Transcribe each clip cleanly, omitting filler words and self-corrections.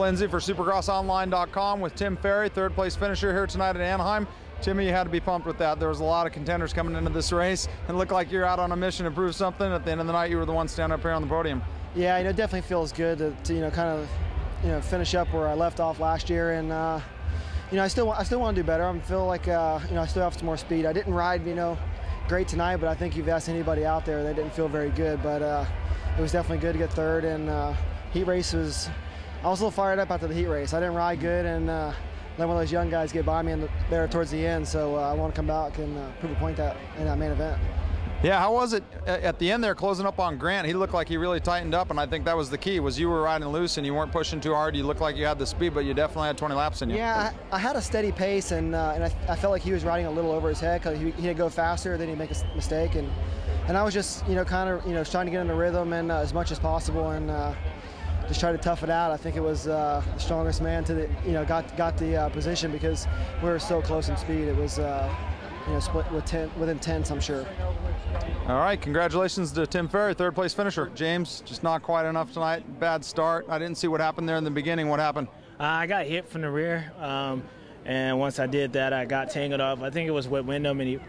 Lindsay for SupercrossOnline.com with Tim Ferry, third place finisher here tonight at Anaheim. Timmy, you had to be pumped with that. There was a lot of contenders coming into this race, and it looked like you're out on a mission to prove something. At the end of the night, you were the one standing up here on the podium. Yeah, it definitely feels good to kind of finish up where I left off last year, and I still want to do better. I feel like I still have some more speed. I didn't ride great tonight, but I think you've asked anybody out there, they didn't feel very good. But it was definitely good to get third, and heat race was. I was a little fired up after the heat race. I didn't ride good, and let one of those young guys get by me there towards the end. So I want to come back and prove a point in that main event. Yeah, how was it at the end there, closing up on Grant? He looked like he really tightened up, and I think that was the key. Was you were riding loose and you weren't pushing too hard. You looked like you had the speed, but you definitely had 20 laps in you. Yeah, I had a steady pace, and I felt like he was riding a little over his head because he'd go faster, then he'd make a mistake, and I was just kind of trying to get in the rhythm and as much as possible, and just try to tough it out. I think it was the strongest man to the got the position because we were so close in speed. It was split within tenths, I'm sure. All right, congratulations to Tim Ferry, third place finisher. James, just not quite enough tonight. Bad start. I didn't see what happened there in the beginning. What happened? I got hit from the rear, and once I did that, I got tangled up. I think it was with Wyndham, and he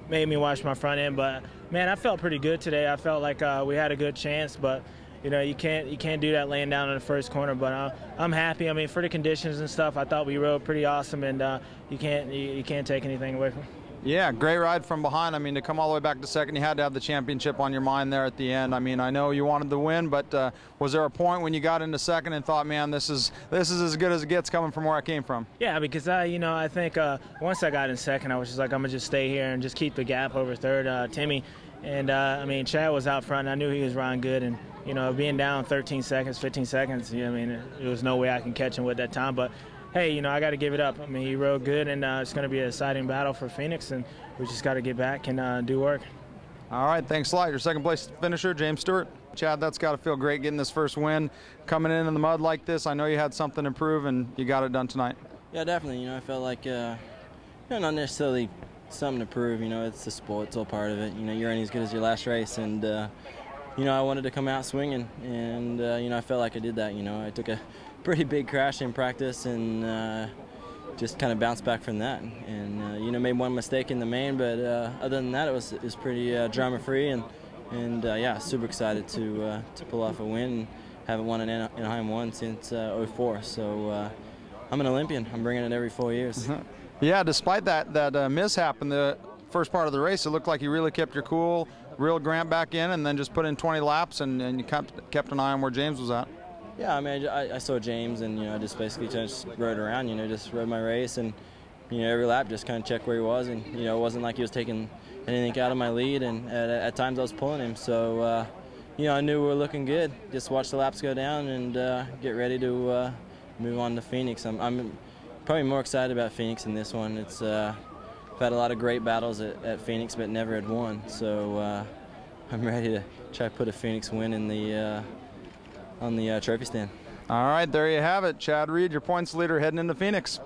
made me wash my front end. But man, I felt pretty good today. I felt like we had a good chance, but you can't do that laying down in the first corner. But I'm happy. I mean, for the conditions and stuff, I thought we rode pretty awesome, and you can't take anything away from it. Yeah, great ride from behind. I mean, to come all the way back to second, you had to have the championship on your mind there at the end. I mean, I know you wanted the win, but was there a point when you got into second and thought, man, this is as good as it gets coming from where I came from? Yeah, because I think once I got in second, I was just like, I'm gonna just stay here and just keep the gap over third, Timmy. And I mean, Chad was out front. And I knew he was riding good, and being down 13 seconds, 15 seconds, I mean, it was no way I can catch him with that time, but. Hey, I got to give it up. I mean, he rode good, and it's going to be an exciting battle for Phoenix, and we just got to get back and do work. All right, thanks a lot. Your second place finisher, James Stewart. Chad, that's got to feel great getting this first win, coming in the mud like this. I know you had something to prove, and you got it done tonight. Yeah, definitely. I felt like, not necessarily something to prove. It's the sport. It's all part of it. You're only as good as your last race, and I wanted to come out swinging, and I felt like I did that. I took a pretty big crash in practice and just kind of bounced back from that, and made one mistake in the main, but other than that, it was pretty drama-free, and yeah, super excited to pull off a win. Haven't won an Anaheim one since '04, so I'm an Olympian. I'm bringing it every 4 years. Yeah, despite that mishap in the first part of the race, it looked like you really kept your cool, reeled Grant back in, and then just put in 20 laps, and you kept an eye on where James was at. Yeah, I mean, I saw James, and I just basically just rode around. just rode my race, and every lap just kind of checked where he was, and it wasn't like he was taking anything out of my lead, and at times I was pulling him. So I knew we were looking good. Just watch the laps go down and get ready to move on to Phoenix. I'm probably more excited about Phoenix than this one. It's I've had a lot of great battles at Phoenix, but never had won. So I'm ready to try to put a Phoenix win in the on the trophy stand. All right, there you have it. Chad Reed, your points leader, heading into Phoenix.